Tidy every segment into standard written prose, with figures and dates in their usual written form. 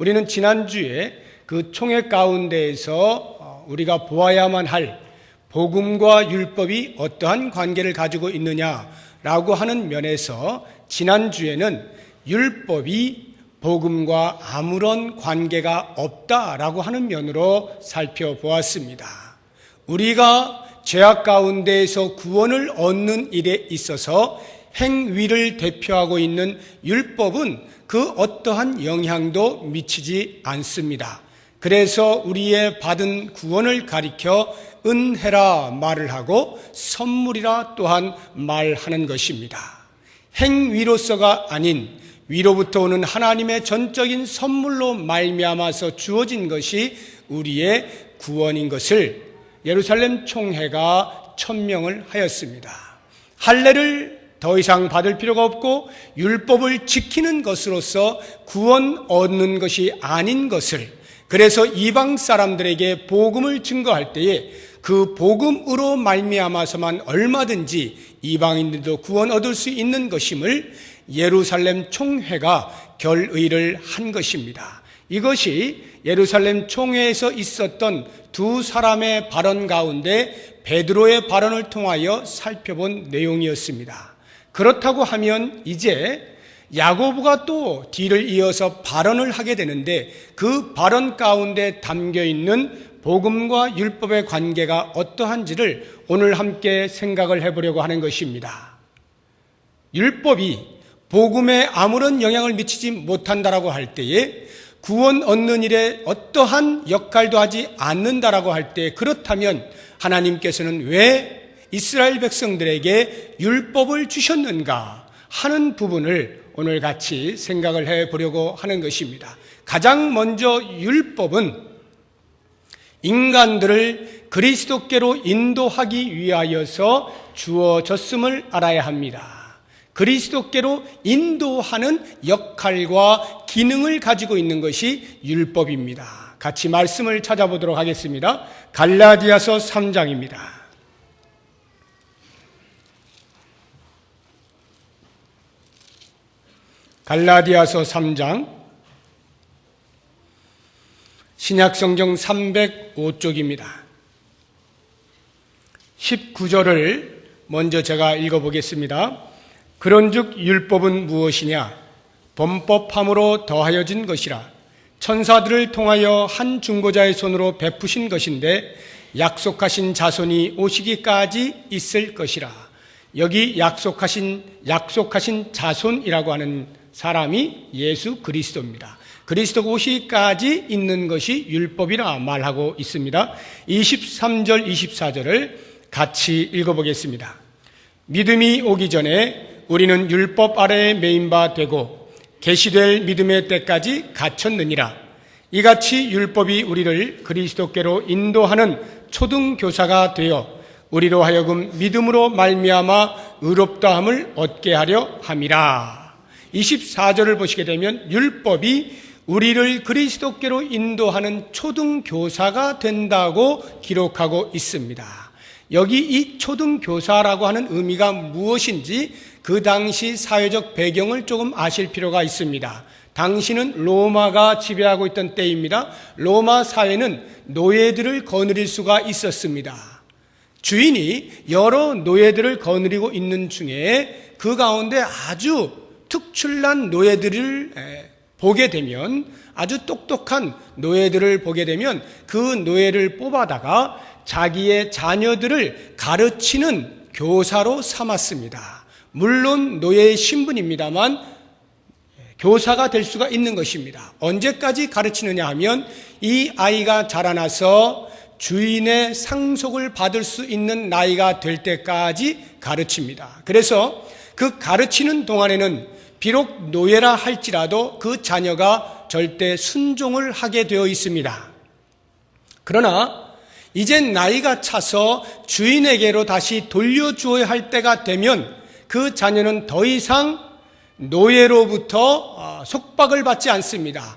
우리는 지난주에 그 총회 가운데에서 우리가 보아야만 할 복음과 율법이 어떠한 관계를 가지고 있느냐라고 하는 면에서 지난주에는 율법이 복음과 아무런 관계가 없다라고 하는 면으로 살펴보았습니다. 우리가 죄악 가운데에서 구원을 얻는 일에 있어서 행위를 대표하고 있는 율법은 그 어떠한 영향도 미치지 않습니다. 그래서 우리의 받은 구원을 가리켜 은혜라 말을 하고 선물이라 또한 말하는 것입니다. 행위로서가 아닌 위로부터 오는 하나님의 전적인 선물로 말미암아서 주어진 것이 우리의 구원인 것을 예루살렘 총회가 천명을 하였습니다. 할례를 더 이상 받을 필요가 없고 율법을 지키는 것으로서 구원 얻는 것이 아닌 것을, 그래서 이방 사람들에게 복음을 증거할 때에 그 복음으로 말미암아서만 얼마든지 이방인들도 구원 얻을 수 있는 것임을 예루살렘 총회가 결의를 한 것입니다. 이것이 예루살렘 총회에서 있었던 두 사람의 발언 가운데 베드로의 발언을 통하여 살펴본 내용이었습니다. 그렇다고 하면 이제 야고보가 또 뒤를 이어서 발언을 하게 되는데 그 발언 가운데 담겨있는 복음과 율법의 관계가 어떠한지를 오늘 함께 생각을 해보려고 하는 것입니다. 율법이 복음에 아무런 영향을 미치지 못한다라고 할 때에 구원 얻는 일에 어떠한 역할도 하지 않는다라고 할 때, 그렇다면 하나님께서는 왜 이스라엘 백성들에게 율법을 주셨는가 하는 부분을 오늘 같이 생각을 해보려고 하는 것입니다. 가장 먼저 율법은 인간들을 그리스도께로 인도하기 위하여서 주어졌음을 알아야 합니다. 그리스도께로 인도하는 역할과 기능을 가지고 있는 것이 율법입니다. 같이 말씀을 찾아보도록 하겠습니다. 갈라디아서 3장입니다. 갈라디아서 3장 신약성경 305쪽입니다. 19절을 먼저 제가 읽어보겠습니다. 그런즉 율법은 무엇이냐? 범법함으로 더하여진 것이라. 천사들을 통하여 한 중보자의 손으로 베푸신 것인데 약속하신 자손이 오시기까지 있을 것이라. 여기 약속하신 자손이라고 하는 사람이 예수 그리스도입니다. 그리스도가 오시기까지 있는 것이 율법이라 말하고 있습니다. 23절 24절을 같이 읽어보겠습니다. 믿음이 오기 전에 우리는 율법 아래에 매인 바 되고 계시될 믿음의 때까지 갇혔느니라. 이같이 율법이 우리를 그리스도께로 인도하는 초등교사가 되어 우리로 하여금 믿음으로 말미암아 의롭다함을 얻게 하려 함이라. 24절을 보시게 되면 율법이 우리를 그리스도께로 인도하는 초등교사가 된다고 기록하고 있습니다. 여기 이 초등교사라고 하는 의미가 무엇인지 그 당시 사회적 배경을 조금 아실 필요가 있습니다. 당시는 로마가 지배하고 있던 때입니다. 로마 사회는 노예들을 거느릴 수가 있었습니다. 주인이 여러 노예들을 거느리고 있는 중에 그 가운데 아주 특출난 노예들을 보게 되면, 아주 똑똑한 노예들을 보게 되면 그 노예를 뽑아다가 자기의 자녀들을 가르치는 교사로 삼았습니다. 물론 노예의 신분입니다만 교사가 될 수가 있는 것입니다. 언제까지 가르치느냐 하면 이 아이가 자라나서 주인의 상속을 받을 수 있는 나이가 될 때까지 가르칩니다. 그래서 그 가르치는 동안에는 비록 노예라 할지라도 그 자녀가 절대 순종을 하게 되어 있습니다. 그러나 이제 나이가 차서 주인에게로 다시 돌려주어야 할 때가 되면 그 자녀는 더 이상 노예로부터 속박을 받지 않습니다.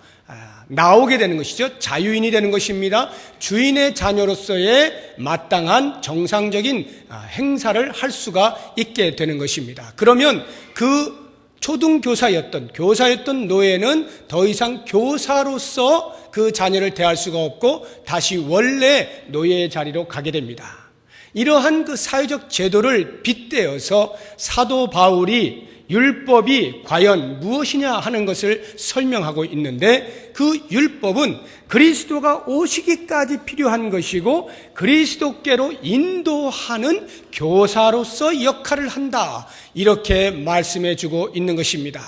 나오게 되는 것이죠. 자유인이 되는 것입니다. 주인의 자녀로서의 마땅한 정상적인 행사를 할 수가 있게 되는 것입니다. 그러면 그 교사였던 노예는 더 이상 교사로서 그 자녀를 대할 수가 없고 다시 원래 노예의 자리로 가게 됩니다. 이러한 그 사회적 제도를 빗대어서 사도 바울이 율법이 과연 무엇이냐 하는 것을 설명하고 있는데, 그 율법은 그리스도가 오시기까지 필요한 것이고 그리스도께로 인도하는 교사로서 역할을 한다, 이렇게 말씀해 주고 있는 것입니다.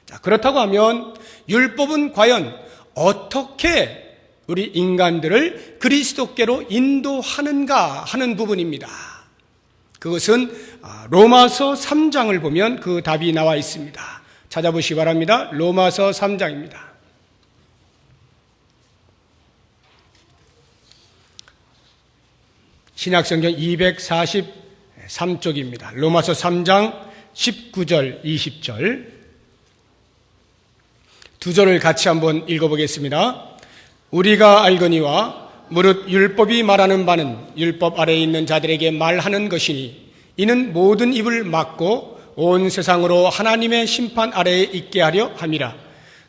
자, 그렇다고 하면 율법은 과연 어떻게 우리 인간들을 그리스도께로 인도하는가 하는 부분입니다. 그것은 로마서 3장을 보면 그 답이 나와 있습니다. 찾아보시기 바랍니다. 로마서 3장입니다. 신약성경 243쪽입니다. 로마서 3장 19절, 20절 두 절을 같이 한번 읽어보겠습니다. 우리가 알거니와 무릇 율법이 말하는 바는 율법 아래에 있는 자들에게 말하는 것이니 이는 모든 입을 막고 온 세상으로 하나님의 심판 아래에 있게 하려 함이라.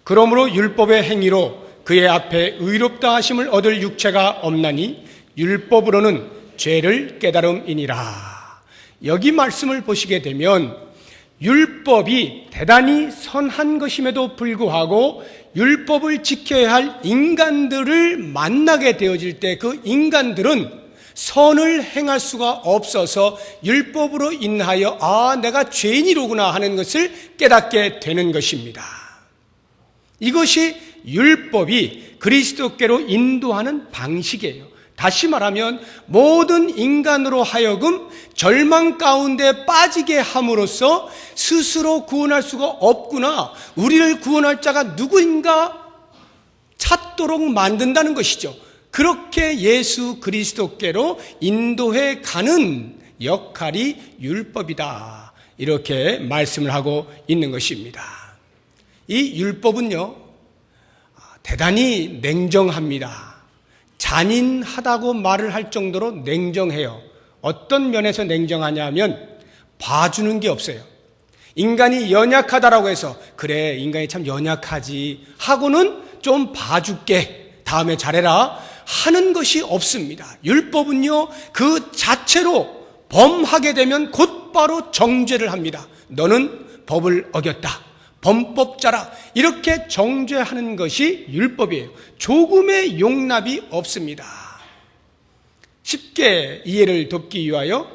그러므로 율법의 행위로 그의 앞에 의롭다 하심을 얻을 육체가 없나니 율법으로는 죄를 깨달음이니라. 여기 말씀을 보시게 되면 율법이 대단히 선한 것임에도 불구하고 율법을 지켜야 할 인간들을 만나게 되어질 때 그 인간들은 선을 행할 수가 없어서 율법으로 인하여 내가 죄인이로구나 하는 것을 깨닫게 되는 것입니다. 이것이 율법이 그리스도께로 인도하는 방식이에요. 다시 말하면 모든 인간으로 하여금 절망 가운데 빠지게 함으로써 스스로 구원할 수가 없구나, 우리를 구원할 자가 누구인가 찾도록 만든다는 것이죠. 그렇게 예수 그리스도께로 인도해 가는 역할이 율법이다, 이렇게 말씀을 하고 있는 것입니다. 이 율법은요, 대단히 냉정합니다. 잔인하다고 말을 할 정도로 냉정해요. 어떤 면에서 냉정하냐면 봐주는 게 없어요. 인간이 연약하다라고 해서 그래, 인간이 참 연약하지 하고는 좀 봐줄게, 다음에 잘해라 하는 것이 없습니다. 율법은요, 그 자체로 범하게 되면 곧바로 정죄를 합니다. 너는 법을 어겼다, 범법자라, 이렇게 정죄하는 것이 율법이에요. 조금의 용납이 없습니다. 쉽게 이해를 돕기 위하여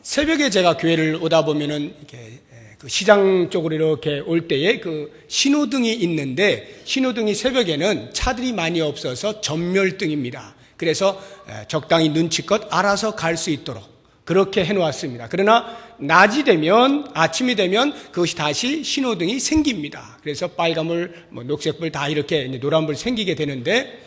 새벽에 제가 교회를 오다 보면은 이렇게 그 시장 쪽으로 이렇게 올 때에 그 신호등이 있는데, 신호등이 새벽에는 차들이 많이 없어서 전멸등입니다. 그래서 적당히 눈치껏 알아서 갈 수 있도록 그렇게 해놓았습니다. 그러나 낮이 되면, 아침이 되면 그것이 다시 신호등이 생깁니다. 그래서 빨간불, 녹색불 다 이렇게 노란불 생기게 되는데,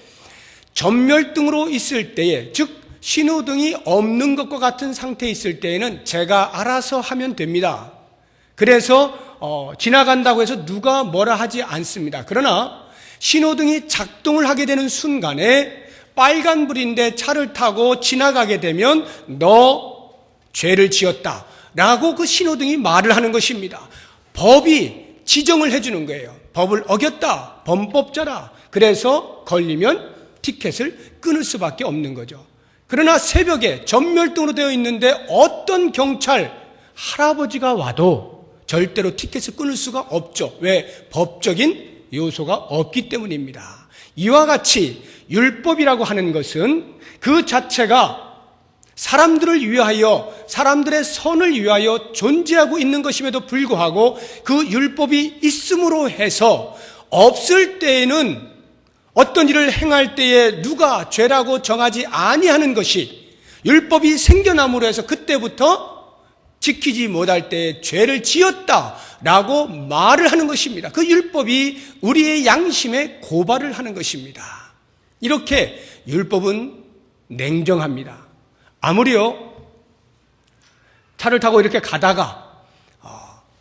전멸등으로 있을 때에, 즉 신호등이 없는 것과 같은 상태에 있을 때에는 제가 알아서 하면 됩니다. 그래서 지나간다고 해서 누가 뭐라 하지 않습니다. 그러나 신호등이 작동을 하게 되는 순간에 빨간불인데 차를 타고 지나가게 되면 너 죄를 지었다 라고 그 신호등이 말을 하는 것입니다. 법이 지정을 해주는 거예요. 법을 어겼다, 범법자라. 그래서 걸리면 티켓을 끊을 수밖에 없는 거죠. 그러나 새벽에 전멸등으로 되어 있는데 어떤 경찰 할아버지가 와도 절대로 티켓을 끊을 수가 없죠. 왜? 법적인 요소가 없기 때문입니다. 이와 같이 율법이라고 하는 것은 그 자체가 사람들을 위하여, 사람들의 선을 위하여 존재하고 있는 것임에도 불구하고 그 율법이 있음으로 해서 없을 때에는 어떤 일을 행할 때에 누가 죄라고 정하지 아니하는 것이 율법이 생겨남으로 해서 그때부터 지키지 못할 때 죄를 지었다라고 말을 하는 것입니다. 그 율법이 우리의 양심에 고발을 하는 것입니다. 이렇게 율법은 냉정합니다. 아무리요, 차를 타고 이렇게 가다가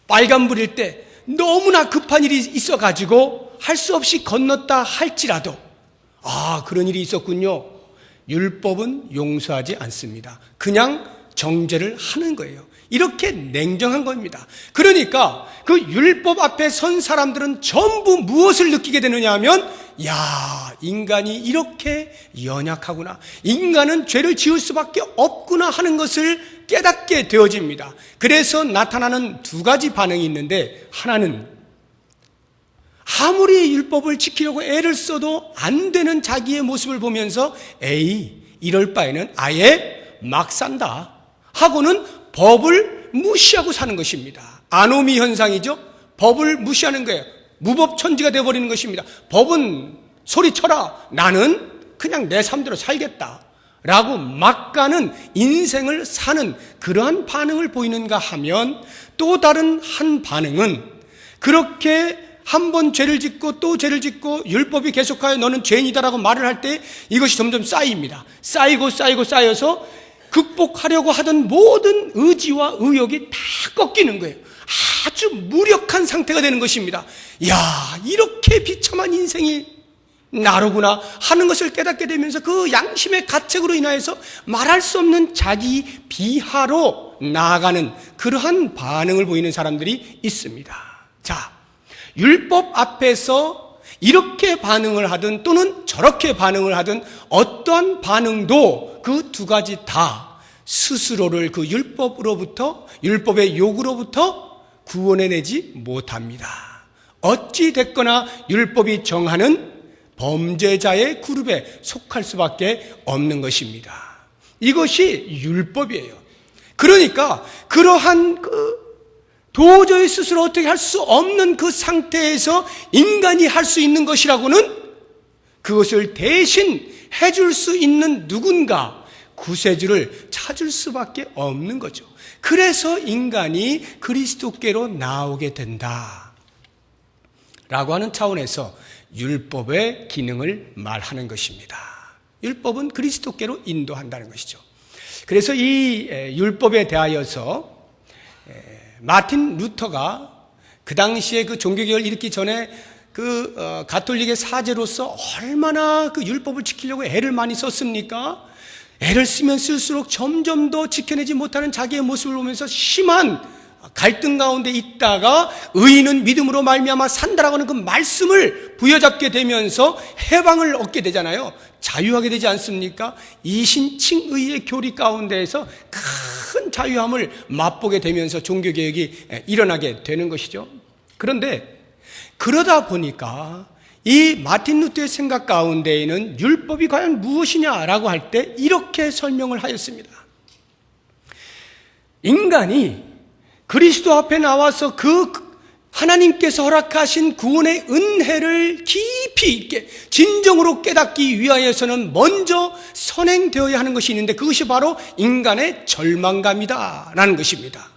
빨간불일 때 너무나 급한 일이 있어가지고 할 수 없이 건넜다 할지라도 그런 일이 있었군요. 율법은 용서하지 않습니다. 그냥 정죄를 하는 거예요. 이렇게 냉정한 겁니다. 그러니까 그 율법 앞에 선 사람들은 전부 무엇을 느끼게 되느냐 하면, 야, 인간이 이렇게 연약하구나, 인간은 죄를 지을 수밖에 없구나 하는 것을 깨닫게 되어집니다. 그래서 나타나는 두 가지 반응이 있는데, 하나는 아무리 율법을 지키려고 애를 써도 안 되는 자기의 모습을 보면서 에이, 이럴 바에는 아예 막 산다 하고는 법을 무시하고 사는 것입니다. 아노미 현상이죠. 법을 무시하는 거예요. 무법천지가 되어버리는 것입니다. 법은 소리쳐라, 나는 그냥 내 삶대로 살겠다 라고 막 가는 인생을 사는 그러한 반응을 보이는가 하면, 또 다른 한 반응은 그렇게 한 번 죄를 짓고 또 죄를 짓고 율법이 계속하여 너는 죄인이다라고 말을 할 때 이것이 점점 쌓입니다. 쌓여서 극복하려고 하던 모든 의지와 의욕이 다 꺾이는 거예요. 아주 무력한 상태가 되는 것입니다. 야, 이렇게 비참한 인생이 나로구나 하는 것을 깨닫게 되면서 그 양심의 가책으로 인하여서 말할 수 없는 자기 비하로 나아가는 그러한 반응을 보이는 사람들이 있습니다. 자, 율법 앞에서 이렇게 반응을 하든 또는 저렇게 반응을 하든 어떠한 반응도 그 두 가지 다 스스로를 그 율법의 욕으로부터 구원해내지 못합니다. 어찌 됐거나 율법이 정하는 범죄자의 그룹에 속할 수밖에 없는 것입니다. 이것이 율법이에요. 그러니까 그러한 도저히 스스로 어떻게 할 수 없는 그 상태에서 인간이 할 수 있는 것이라고는 그것을 대신 해줄 수 있는 누군가, 구세주를 찾을 수밖에 없는 거죠. 그래서 인간이 그리스도께로 나오게 된다 라고 하는 차원에서 율법의 기능을 말하는 것입니다. 율법은 그리스도께로 인도한다는 것이죠. 그래서 이 율법에 대하여서 마틴 루터가 그 당시에 그 종교개혁을 일으키기 전에 가톨릭의 사제로서 얼마나 그 율법을 지키려고 애를 많이 썼습니까? 애를 쓰면 쓸수록 점점 더 지켜내지 못하는 자기의 모습을 보면서 심한 갈등 가운데 있다가 의인은 믿음으로 말미암아 산다라고 하는 그 말씀을 부여잡게 되면서 해방을 얻게 되잖아요. 자유하게 되지 않습니까? 이신칭의의 교리 가운데에서 큰 자유함을 맛보게 되면서 종교개혁이 일어나게 되는 것이죠. 그런데 그러다 보니까 이 마틴 루터의 생각 가운데에는 율법이 과연 무엇이냐라고 할 때 이렇게 설명을 하였습니다. 인간이 그리스도 앞에 나와서 그 하나님께서 허락하신 구원의 은혜를 깊이 있게 진정으로 깨닫기 위하여서는 먼저 선행되어야 하는 것이 있는데, 그것이 바로 인간의 절망감이다라는 것입니다.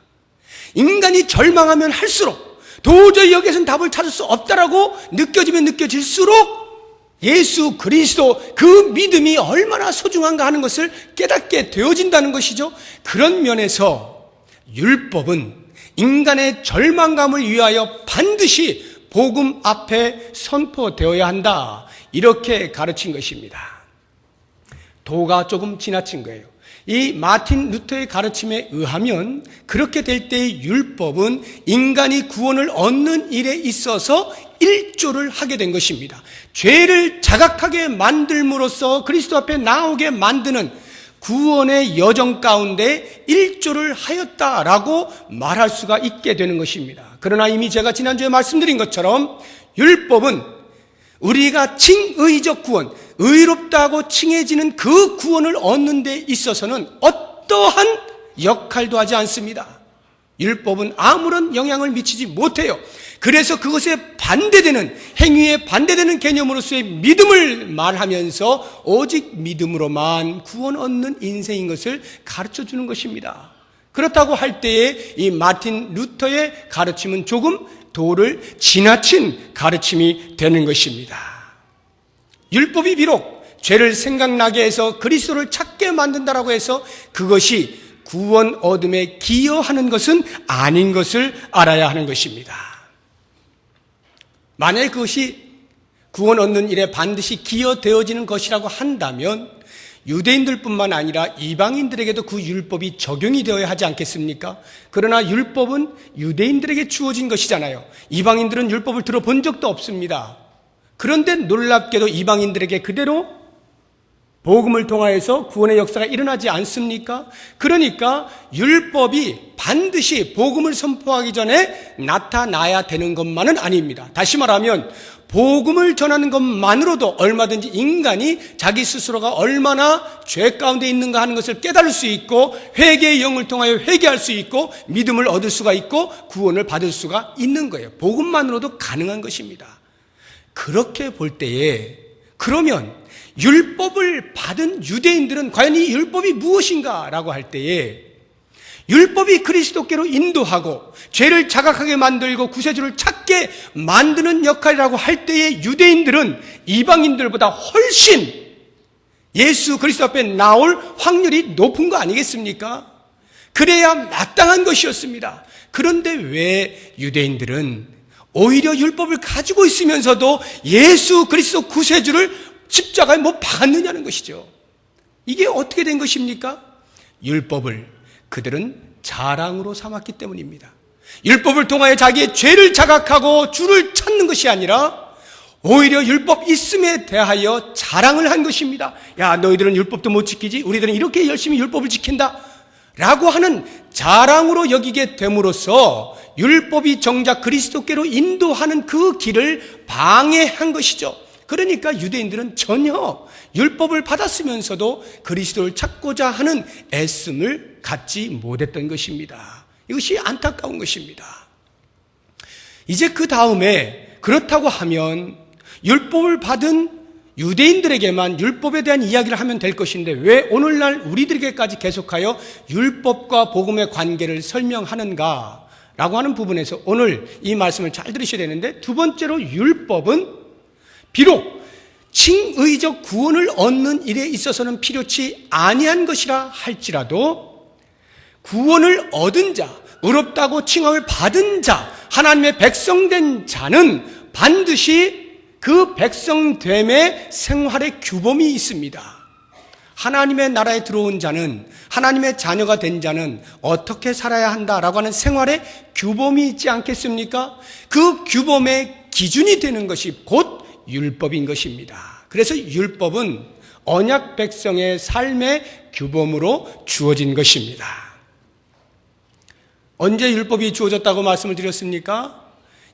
인간이 절망하면 할수록, 도저히 여기에서는 답을 찾을 수 없다라고 느껴지면 느껴질수록 예수 그리스도 그 믿음이 얼마나 소중한가 하는 것을 깨닫게 되어진다는 것이죠. 그런 면에서 율법은 인간의 절망감을 위하여 반드시 복음 앞에 선포되어야 한다, 이렇게 가르친 것입니다. 도가 조금 지나친 거예요. 이 마틴 루터의 가르침에 의하면 그렇게 될 때의 율법은 인간이 구원을 얻는 일에 있어서 일조를 하게 된 것입니다. 죄를 자각하게 만들므로써 그리스도 앞에 나오게 만드는 구원의 여정 가운데 일조를 하였다라고 말할 수가 있게 되는 것입니다. 그러나 이미 제가 지난주에 말씀드린 것처럼 율법은 우리가 칭의적 구원, 의롭다고 칭해지는 그 구원을 얻는 데 있어서는 어떠한 역할도 하지 않습니다. 율법은 아무런 영향을 미치지 못해요. 그래서 그것에 반대되는, 행위에 반대되는 개념으로서의 믿음을 말하면서 오직 믿음으로만 구원 얻는 인생인 것을 가르쳐 주는 것입니다. 그렇다고 할 때에 이 마틴 루터의 가르침은 조금 도를 지나친 가르침이 되는 것입니다. 율법이 비록 죄를 생각나게 해서 그리스도를 찾게 만든다라고 해서 그것이 구원 얻음에 기여하는 것은 아닌 것을 알아야 하는 것입니다. 만약에 그것이 구원 얻는 일에 반드시 기여되어지는 것이라고 한다면 유대인들뿐만 아니라 이방인들에게도 그 율법이 적용이 되어야 하지 않겠습니까? 그러나 율법은 유대인들에게 주어진 것이잖아요. 이방인들은 율법을 들어본 적도 없습니다. 그런데 놀랍게도 이방인들에게 그대로 복음을 통하여서 구원의 역사가 일어나지 않습니까? 그러니까 율법이 반드시 복음을 선포하기 전에 나타나야 되는 것만은 아닙니다. 다시 말하면 복음을 전하는 것만으로도 얼마든지 인간이 자기 스스로가 얼마나 죄 가운데 있는가 하는 것을 깨달을 수 있고 회개의 영을 통하여 회개할 수 있고 믿음을 얻을 수가 있고 구원을 받을 수가 있는 거예요. 복음만으로도 가능한 것입니다. 그렇게 볼 때에 그러면 율법을 받은 유대인들은 과연 이 율법이 무엇인가 라고 할 때에 율법이 그리스도께로 인도하고 죄를 자각하게 만들고 구세주를 찾게 만드는 역할이라고 할 때에 유대인들은 이방인들보다 훨씬 예수 그리스도 앞에 나올 확률이 높은 거 아니겠습니까? 그래야 마땅한 것이었습니다. 그런데 왜 유대인들은 오히려 율법을 가지고 있으면서도 예수 그리스도 구세주를 십자가에 못 박았느냐는 것이죠. 이게 어떻게 된 것입니까? 율법을 그들은 자랑으로 삼았기 때문입니다. 율법을 통하여 자기의 죄를 자각하고 주를 찾는 것이 아니라 오히려 율법 있음에 대하여 자랑을 한 것입니다. 야, 너희들은 율법도 못 지키지? 우리들은 이렇게 열심히 율법을 지킨다 라고 하는 자랑으로 여기게 됨으로써 율법이 정작 그리스도께로 인도하는 그 길을 방해한 것이죠. 그러니까 유대인들은 전혀 율법을 받았으면서도 그리스도를 찾고자 하는 애씀을 갖지 못했던 것입니다. 이것이 안타까운 것입니다. 이제 그 다음에 그렇다고 하면 율법을 받은 유대인들에게만 율법에 대한 이야기를 하면 될 것인데 왜 오늘날 우리들에게까지 계속하여 율법과 복음의 관계를 설명하는가 라고 하는 부분에서 오늘 이 말씀을 잘 들으셔야 되는데 두 번째로 율법은 비록 칭의적 구원을 얻는 일에 있어서는 필요치 아니한 것이라 할지라도 구원을 얻은 자, 의롭다고 칭함을 받은 자, 하나님의 백성된 자는 반드시 그 백성됨의 생활의 규범이 있습니다. 하나님의 나라에 들어온 자는, 하나님의 자녀가 된 자는 어떻게 살아야 한다라고 하는 생활의 규범이 있지 않겠습니까? 그 규범의 기준이 되는 것이 곧 율법인 것입니다. 그래서 율법은 언약 백성의 삶의 규범으로 주어진 것입니다. 언제 율법이 주어졌다고 말씀을 드렸습니까?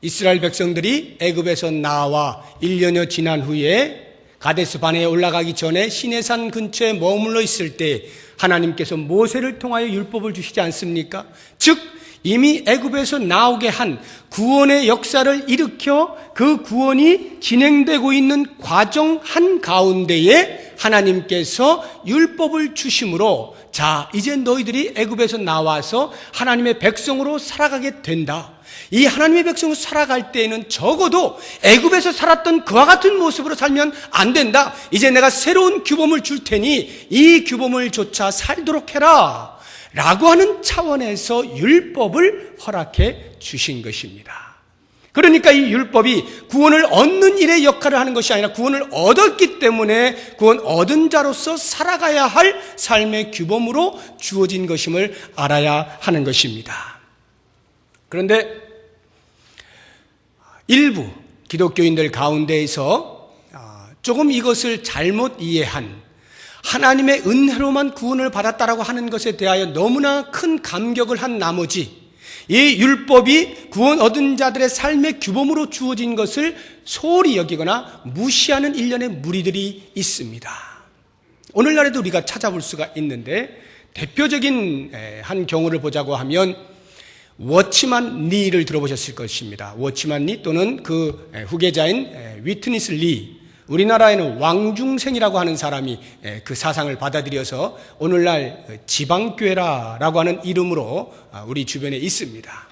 이스라엘 백성들이 애굽에서 나와 1년여 지난 후에 가데스 바네에 올라가기 전에 시내산 근처에 머물러 있을 때 하나님께서 모세를 통하여 율법을 주시지 않습니까? 즉 이미 애굽에서 나오게 한 구원의 역사를 일으켜 그 구원이 진행되고 있는 과정 한가운데에 하나님께서 율법을 주심으로 자, 이제 너희들이 애굽에서 나와서 하나님의 백성으로 살아가게 된다. 이 하나님의 백성으로 살아갈 때에는 적어도 애굽에서 살았던 그와 같은 모습으로 살면 안 된다. 이제 내가 새로운 규범을 줄 테니 이 규범을 조차 살도록 해라. 라고 하는 차원에서 율법을 허락해 주신 것입니다. 그러니까 이 율법이 구원을 얻는 일의 역할을 하는 것이 아니라 구원을 얻었기 때문에 구원 얻은 자로서 살아가야 할 삶의 규범으로 주어진 것임을 알아야 하는 것입니다. 그런데 일부 기독교인들 가운데에서 조금 이것을 잘못 이해한 하나님의 은혜로만 구원을 받았다라고 하는 것에 대하여 너무나 큰 감격을 한 나머지 이 율법이 구원 얻은 자들의 삶의 규범으로 주어진 것을 소홀히 여기거나 무시하는 일련의 무리들이 있습니다. 오늘날에도 우리가 찾아볼 수가 있는데 대표적인 한 경우를 보자고 하면 워치만 리를 들어보셨을 것입니다. 워치만 리 또는 그 후계자인 위트니스 리, 우리나라에는 왕중생이라고 하는 사람이 그 사상을 받아들여서 오늘날 지방교회라고 하는 이름으로 우리 주변에 있습니다.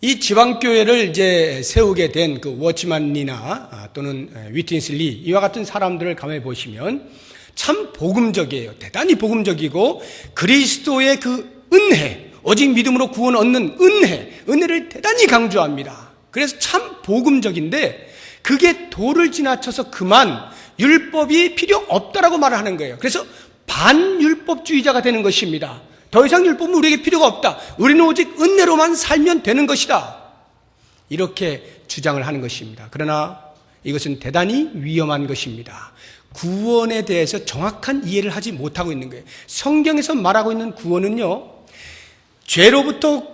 이 지방교회를 이제 세우게 된 그 워치만 리나 또는 위트니스 리, 이와 같은 사람들을 가만히 보시면 참 복음적이에요. 대단히 복음적이고 그리스도의 그 은혜, 오직 믿음으로 구원 얻는 은혜를 대단히 강조합니다. 그래서 참 복음적인데 그게 도를 지나쳐서 그만 율법이 필요 없다라고 말을 하는 거예요. 그래서 반율법주의자가 되는 것입니다. 더 이상 율법은 우리에게 필요가 없다. 우리는 오직 은혜로만 살면 되는 것이다. 이렇게 주장을 하는 것입니다. 그러나 이것은 대단히 위험한 것입니다. 구원에 대해서 정확한 이해를 하지 못하고 있는 거예요. 성경에서 말하고 있는 구원은요, 죄로부터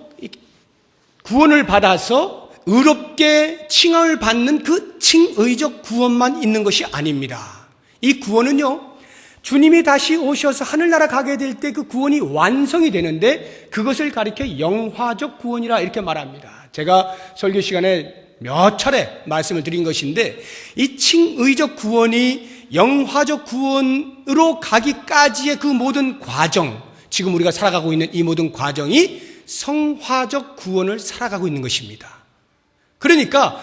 구원을 받아서 의롭게 칭함을 받는 그 칭의적 구원만 있는 것이 아닙니다. 이 구원은요, 주님이 다시 오셔서 하늘나라 가게 될 때 그 구원이 완성이 되는데 그것을 가리켜 영화적 구원이라 이렇게 말합니다. 제가 설교 시간에 몇 차례 말씀을 드린 것인데 이 칭의적 구원이 영화적 구원으로 가기까지의 그 모든 과정, 지금 우리가 살아가고 있는 이 모든 과정이 성화적 구원을 살아가고 있는 것입니다. 그러니까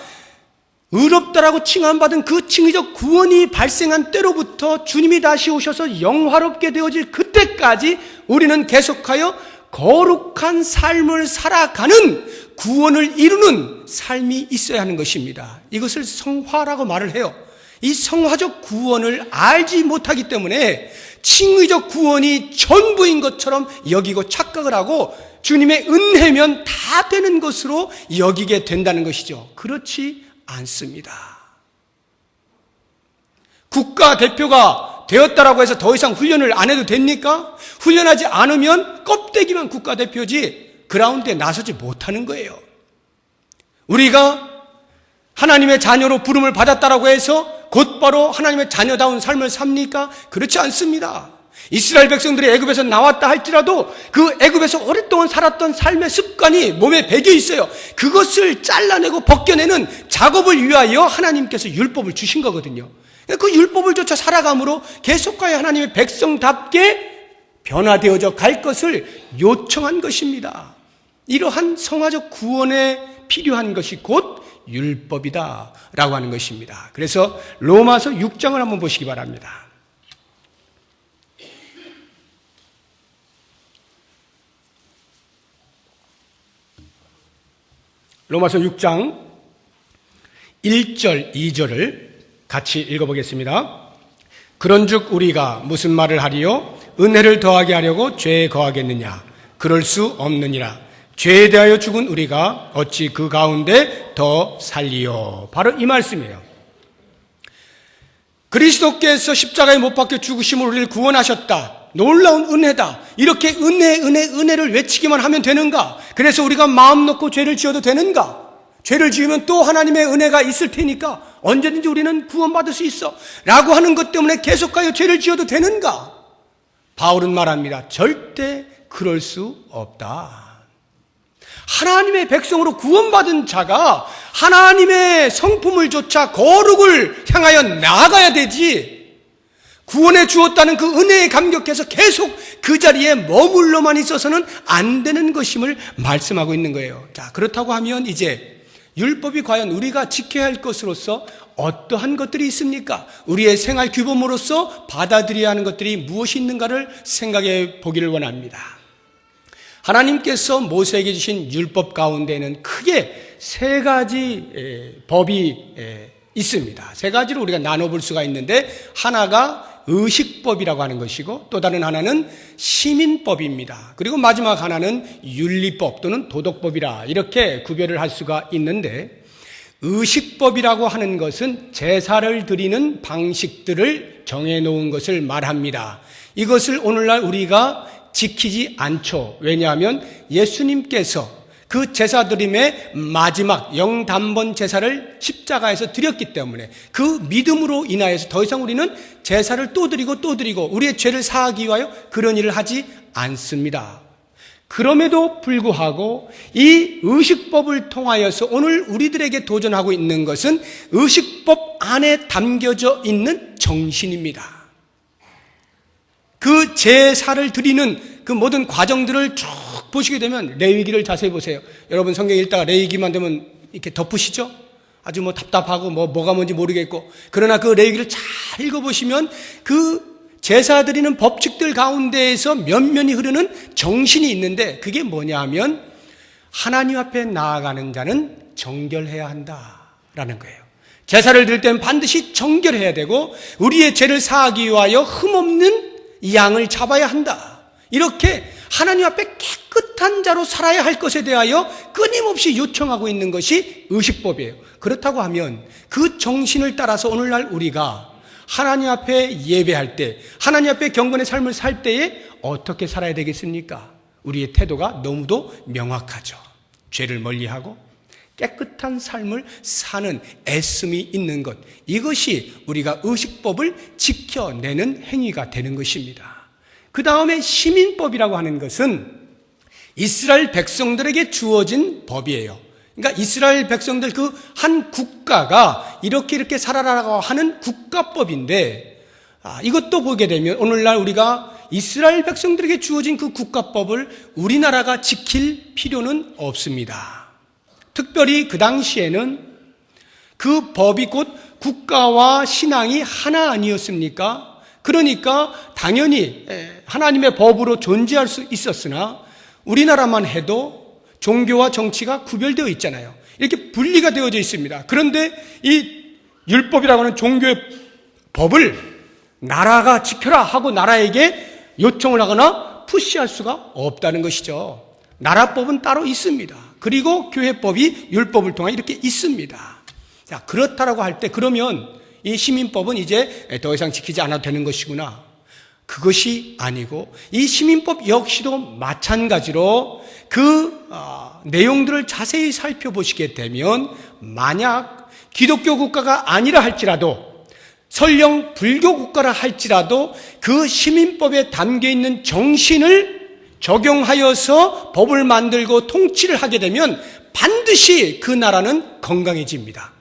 의롭다라고 칭함받은 그 칭의적 구원이 발생한 때로부터 주님이 다시 오셔서 영화롭게 되어질 그때까지 우리는 계속하여 거룩한 삶을 살아가는 구원을 이루는 삶이 있어야 하는 것입니다. 이것을 성화라고 말을 해요. 이 성화적 구원을 알지 못하기 때문에 칭의적 구원이 전부인 것처럼 여기고 착각을 하고 주님의 은혜면 다 되는 것으로 여기게 된다는 것이죠. 그렇지 않습니다. 국가대표가 되었다라고 해서 더 이상 훈련을 안 해도 됩니까? 훈련하지 않으면 껍데기만 국가대표지 그라운드에 나서지 못하는 거예요. 우리가 하나님의 자녀로 부름을 받았다라고 해서 곧바로 하나님의 자녀다운 삶을 삽니까? 그렇지 않습니다. 이스라엘 백성들이 애굽에서 나왔다 할지라도 그 애굽에서 오랫동안 살았던 삶의 습관이 몸에 배겨 있어요. 그것을 잘라내고 벗겨내는 작업을 위하여 하나님께서 율법을 주신 거거든요. 그 율법을 쫓아 살아감으로 계속하여 하나님의 백성답게 변화되어져 갈 것을 요청한 것입니다. 이러한 성화적 구원에 필요한 것이 곧 율법이다 라고 하는 것입니다. 그래서 로마서 6장을 한번 보시기 바랍니다. 로마서 6장 1절 2절을 같이 읽어보겠습니다. 그런즉 우리가 무슨 말을 하리요? 은혜를 더하게 하려고 죄에 거하겠느냐? 그럴 수 없느니라. 죄에 대하여 죽은 우리가 어찌 그 가운데 더 살리요? 바로 이 말씀이에요. 그리스도께서 십자가에 못 박혀 죽으심으로 우리를 구원하셨다. 놀라운 은혜다. 이렇게 은혜를 외치기만 하면 되는가? 그래서 우리가 마음 놓고 죄를 지어도 되는가? 죄를 지으면 또 하나님의 은혜가 있을 테니까 언제든지 우리는 구원받을 수 있어 라고 하는 것 때문에 계속하여 죄를 지어도 되는가? 바울은 말합니다. 절대 그럴 수 없다. 하나님의 백성으로 구원받은 자가 하나님의 성품을 좇아 거룩을 향하여 나아가야 되지, 구원해 주었다는 그 은혜에 감격해서 계속 그 자리에 머물러만 있어서는 안 되는 것임을 말씀하고 있는 거예요. 자, 그렇다고 하면 이제 율법이 과연 우리가 지켜야 할 것으로서 어떠한 것들이 있습니까? 우리의 생활 규범으로서 받아들여야 하는 것들이 무엇이 있는가를 생각해 보기를 원합니다. 하나님께서 모세에게 주신 율법 가운데는 크게 세 가지 법이 있습니다. 세 가지로 우리가 나눠볼 수가 있는데, 하나가 의식법이라고 하는 것이고, 또 다른 하나는 시민법입니다. 그리고 마지막 하나는 윤리법 또는 도덕법이라 이렇게 구별을 할 수가 있는데, 의식법이라고 하는 것은 제사를 드리는 방식들을 정해놓은 것을 말합니다. 이것을 오늘날 우리가 지키지 않죠. 왜냐하면 예수님께서 그 제사드림의 마지막 영단번 제사를 십자가에서 드렸기 때문에 그 믿음으로 인하여서 더 이상 우리는 제사를 또 드리고 우리의 죄를 사하기 위하여 그런 일을 하지 않습니다. 그럼에도 불구하고 이 의식법을 통하여서 오늘 우리들에게 도전하고 있는 것은 의식법 안에 담겨져 있는 정신입니다. 그 제사를 드리는 그 모든 과정들을 쭉 보시게 되면, 레위기를 자세히 보세요. 여러분 성경 읽다가 레위기만 되면 이렇게 덮으시죠? 아주 답답하고 뭐가 뭔지 모르겠고, 그러나 그 레위기를 잘 읽어보시면 그 제사 드리는 법칙들 가운데에서 면면이 흐르는 정신이 있는데, 그게 뭐냐 하면 하나님 앞에 나아가는 자는 정결해야 한다라는 거예요. 제사를 드릴 때는 반드시 정결해야 되고 우리의 죄를 사하기 위하여 흠없는 양을 잡아야 한다. 이렇게 하나님 앞에 깨끗한 자로 살아야 할 것에 대하여 끊임없이 요청하고 있는 것이 의식법이에요. 그렇다고 하면 그 정신을 따라서 오늘날 우리가 하나님 앞에 예배할 때, 하나님 앞에 경건의 삶을 살 때에 어떻게 살아야 되겠습니까? 우리의 태도가 너무도 명확하죠. 죄를 멀리하고 깨끗한 삶을 사는 애씀이 있는 것, 이것이 우리가 의식법을 지켜내는 행위가 되는 것입니다. 그 다음에 시민법이라고 하는 것은 이스라엘 백성들에게 주어진 법이에요. 그러니까 이스라엘 백성들 그 한 국가가 이렇게 살아라고 하는 국가법인데, 이것도 보게 되면 오늘날 우리가 이스라엘 백성들에게 주어진 그 국가법을 우리나라가 지킬 필요는 없습니다. 특별히 그 당시에는 그 법이 곧 국가와 신앙이 하나 아니었습니까? 그러니까 당연히 하나님의 법으로 존재할 수 있었으나 우리나라만 해도 종교와 정치가 구별되어 있잖아요. 이렇게 분리가 되어져 있습니다. 그런데 이 율법이라고 하는 종교의 법을 나라가 지켜라 하고 나라에게 요청을 하거나 푸시할 수가 없다는 것이죠. 나라법은 따로 있습니다. 그리고 교회법이 율법을 통해 이렇게 있습니다. 자, 그렇다라고 할 때 그러면 이 시민법은 이제 더 이상 지키지 않아도 되는 것이구나. 그것이 아니고 이 시민법 역시도 마찬가지로 그 내용들을 자세히 살펴보시게 되면 만약 기독교 국가가 아니라 할지라도 설령 불교 국가라 할지라도 그 시민법에 담겨있는 정신을 적용하여서 법을 만들고 통치를 하게 되면 반드시 그 나라는 건강해집니다.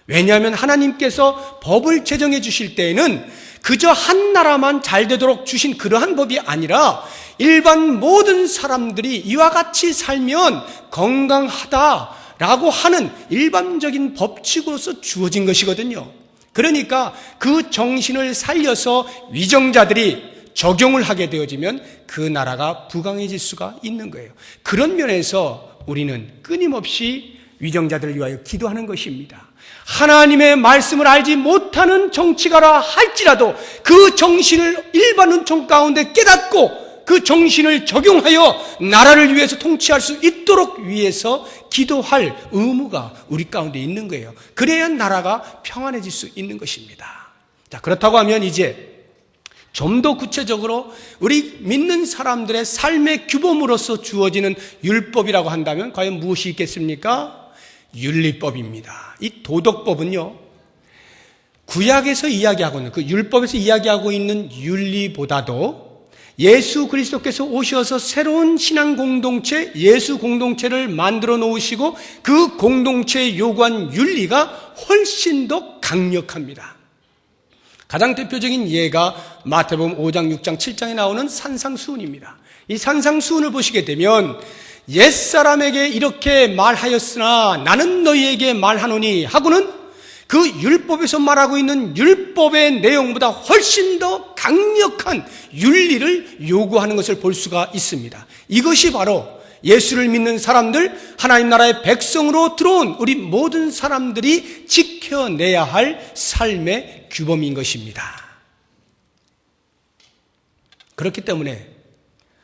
왜냐하면 하나님께서 법을 제정해 주실 때에는 그저 한 나라만 잘 되도록 주신 그러한 법이 아니라 일반 모든 사람들이 이와 같이 살면 건강하다라고 하는 일반적인 법칙으로서 주어진 것이거든요. 그러니까 그 정신을 살려서 위정자들이 적용을 하게 되어지면 그 나라가 부강해질 수가 있는 거예요. 그런 면에서 우리는 끊임없이 위정자들을 위하여 기도하는 것입니다. 하나님의 말씀을 알지 못하는 정치가라 할지라도 그 정신을 일반 은총 가운데 깨닫고 그 정신을 적용하여 나라를 위해서 통치할 수 있도록 위해서 기도할 의무가 우리 가운데 있는 거예요. 그래야 나라가 평안해질 수 있는 것입니다. 자, 그렇다고 하면 이제 좀 더 구체적으로 우리 믿는 사람들의 삶의 규범으로서 주어지는 율법이라고 한다면 과연 무엇이 있겠습니까? 윤리법입니다. 이 도덕법은요, 구약에서 이야기하고 있는, 그 율법에서 이야기하고 있는 윤리보다도 예수 그리스도께서 오셔서 새로운 신앙 공동체, 예수 공동체를 만들어 놓으시고 그 공동체에 요구한 윤리가 훨씬 더 강력합니다. 가장 대표적인 예가 마태복음 5장, 6장, 7장에 나오는 산상수훈입니다. 이 산상수훈을 보시게 되면 옛사람에게 이렇게 말하였으나 나는 너희에게 말하노니 하고는 그 율법에서 말하고 있는 율법의 내용보다 훨씬 더 강력한 윤리를 요구하는 것을 볼 수가 있습니다. 이것이 바로 예수를 믿는 사람들, 하나님 나라의 백성으로 들어온 우리 모든 사람들이 지켜내야 할 삶의 규범인 것입니다. 그렇기 때문에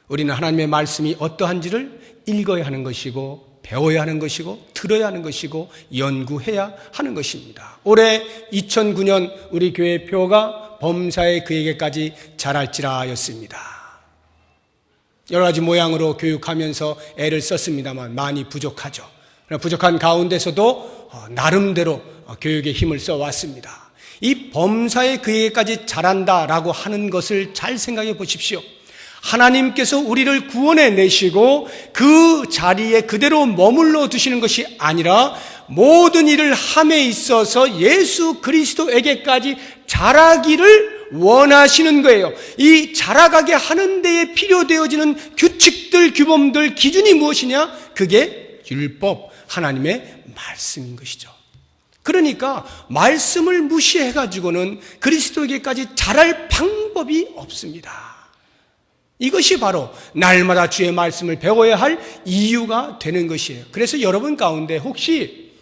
우리는 하나님의 말씀이 어떠한지를 읽어야 하는 것이고 배워야 하는 것이고 들어야 하는 것이고 연구해야 하는 것입니다. 올해 2009년 우리 교회 표가 범사에 그에게까지 자랄지라 였습니다. 여러 가지 모양으로 교육하면서 애를 썼습니다만 많이 부족하죠. 부족한 가운데서도 나름대로 교육에 힘을 써왔습니다. 이 범사에 그에게까지 자란다라고 하는 것을 잘 생각해 보십시오. 하나님께서 우리를 구원해 내시고 그 자리에 그대로 머물러 두시는 것이 아니라 모든 일을 함에 있어서 예수 그리스도에게까지 자라기를 원하시는 거예요. 이 자라가게 하는 데에 필요되어지는 규칙들, 규범들, 기준이 무엇이냐? 그게 율법, 하나님의 말씀인 것이죠. 그러니까 말씀을 무시해가지고는 그리스도에게까지 자랄 방법이 없습니다. 이것이 바로 날마다 주의 말씀을 배워야 할 이유가 되는 것이에요. 그래서 여러분 가운데 혹시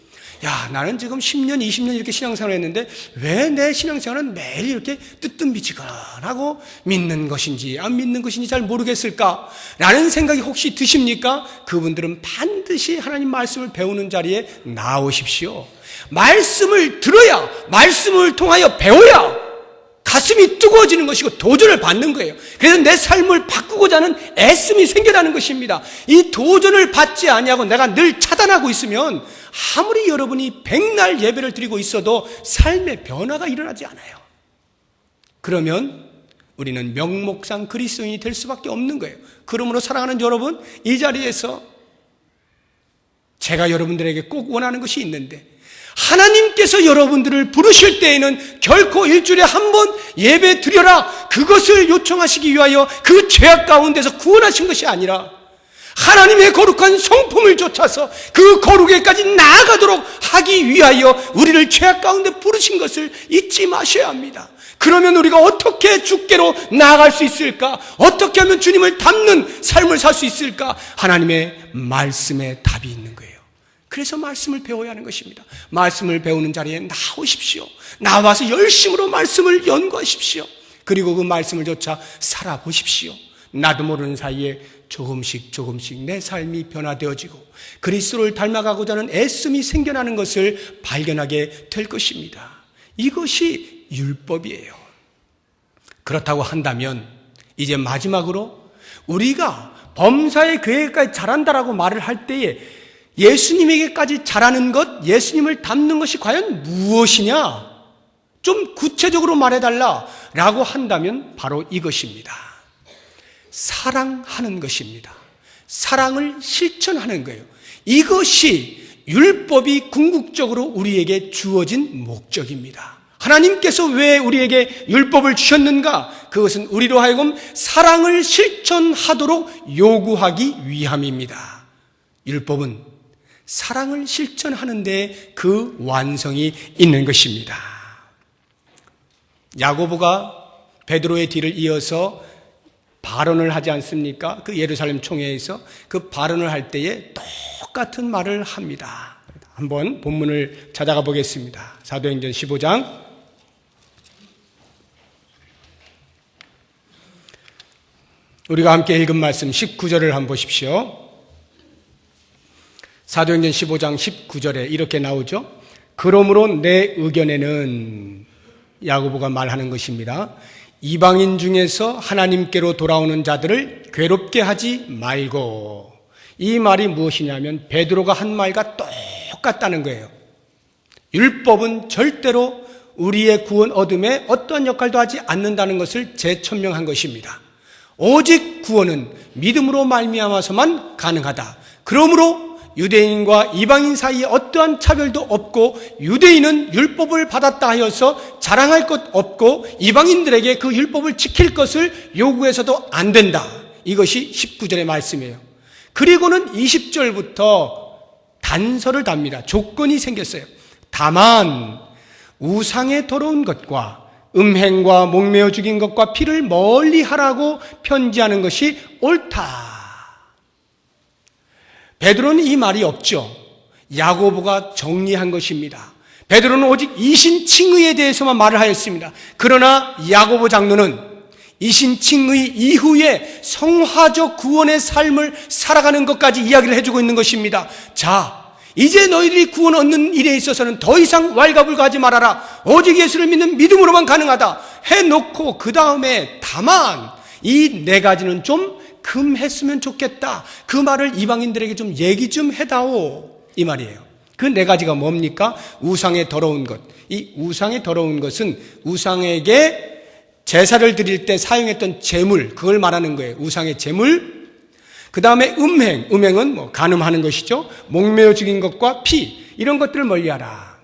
야, 나는 지금 10년, 20년 이렇게 신앙생활을 했는데 왜 내 신앙생활은 매일 이렇게 뜨뜻미지근하고 믿는 것인지 안 믿는 것인지 잘 모르겠을까? 라는 생각이 혹시 드십니까? 그분들은 반드시 하나님 말씀을 배우는 자리에 나오십시오. 말씀을 들어야, 말씀을 통하여 배워야 가슴이 뜨거워지는 것이고 도전을 받는 거예요. 그래서 내 삶을 바꾸고자 하는 애씀이 생겨나는 것입니다. 이 도전을 받지 아니하고 내가 늘 차단하고 있으면 아무리 여러분이 백날 예배를 드리고 있어도 삶의 변화가 일어나지 않아요. 그러면 우리는 명목상 그리스도인이 될 수밖에 없는 거예요. 그러므로 사랑하는 여러분, 이 자리에서 제가 여러분들에게 꼭 원하는 것이 있는데, 하나님께서 여러분들을 부르실 때에는 결코 일주일에 한 번 예배 드려라, 그것을 요청하시기 위하여 그 죄악 가운데서 구원하신 것이 아니라 하나님의 거룩한 성품을 좇아서 그 거룩에까지 나아가도록 하기 위하여 우리를 죄악 가운데 부르신 것을 잊지 마셔야 합니다. 그러면 우리가 어떻게 주께로 나아갈 수 있을까? 어떻게 하면 주님을 닮는 삶을 살 수 있을까? 하나님의 말씀에 답이 있는 거예요. 그래서 말씀을 배워야 하는 것입니다. 말씀을 배우는 자리에 나오십시오. 나와서 열심으로 말씀을 연구하십시오. 그리고 그 말씀을 좇아 살아보십시오. 나도 모르는 사이에 조금씩 내 삶이 변화되어지고 그리스도를 닮아가고자 하는 애씀이 생겨나는 것을 발견하게 될 것입니다. 이것이 율법이에요. 그렇다고 한다면 이제 마지막으로 우리가 범사의 교회까지 잘한다라고 말을 할 때에 예수님에게까지 잘하는 것, 예수님을 닮는 것이 과연 무엇이냐? 좀 구체적으로 말해달라라고 한다면 바로 이것입니다. 사랑하는 것입니다. 사랑을 실천하는 거예요. 이것이 율법이 궁극적으로 우리에게 주어진 목적입니다. 하나님께서 왜 우리에게 율법을 주셨는가? 그것은 우리로 하여금 사랑을 실천하도록 요구하기 위함입니다. 율법은 사랑을 실천하는 데 그 완성이 있는 것입니다. 야고보가 베드로의 뒤를 이어서 발언을 하지 않습니까? 그 예루살렘 총회에서 그 발언을 할 때에 똑같은 말을 합니다. 한번 본문을 찾아가 보겠습니다. 사도행전 15장 우리가 함께 읽은 말씀 19절을 한번 보십시오. 사도행전 15장 19절에 이렇게 나오죠. 그러므로 내 의견에는, 야고보가 말하는 것입니다, 이방인 중에서 하나님께로 돌아오는 자들을 괴롭게 하지 말고. 이 말이 무엇이냐면 베드로가 한 말과 똑같다는 거예요. 율법은 절대로 우리의 구원 얻음에 어떠한 역할도 하지 않는다는 것을 재천명한 것입니다. 오직 구원은 믿음으로 말미암아서만 가능하다. 그러므로 유대인과 이방인 사이에 어떠한 차별도 없고 유대인은 율법을 받았다 하여서 자랑할 것 없고 이방인들에게 그 율법을 지킬 것을 요구해서도 안 된다. 이것이 19절의 말씀이에요. 그리고는 20절부터 단서를 답니다. 조건이 생겼어요. 다만 우상에 더러운 것과 음행과 목매어 죽인 것과 피를 멀리하라고 편지하는 것이 옳다. 베드로는 이 말이 없죠. 야고보가 정리한 것입니다. 베드로는 오직 이신칭의에 대해서만 말을 하였습니다. 그러나 야고보 장로는 이신칭의 이후에 성화적 구원의 삶을 살아가는 것까지 이야기를 해주고 있는 것입니다. 자, 이제 너희들이 구원 얻는 일에 있어서는 더 이상 왈가불가하지 말아라. 오직 예수를 믿는 믿음으로만 가능하다 해놓고 그 다음에 다만 이 네 가지는 좀 금했으면 좋겠다. 그 말을 이방인들에게 좀 얘기 좀 해다오. 이 말이에요. 그 네 가지가 뭡니까? 우상의 더러운 것. 이 우상의 더러운 것은 우상에게 제사를 드릴 때 사용했던 제물, 그걸 말하는 거예요. 우상의 제물. 그 다음에 음행은 뭐 간음하는 것이죠. 목매어 죽인 것과 피, 이런 것들을 멀리하라.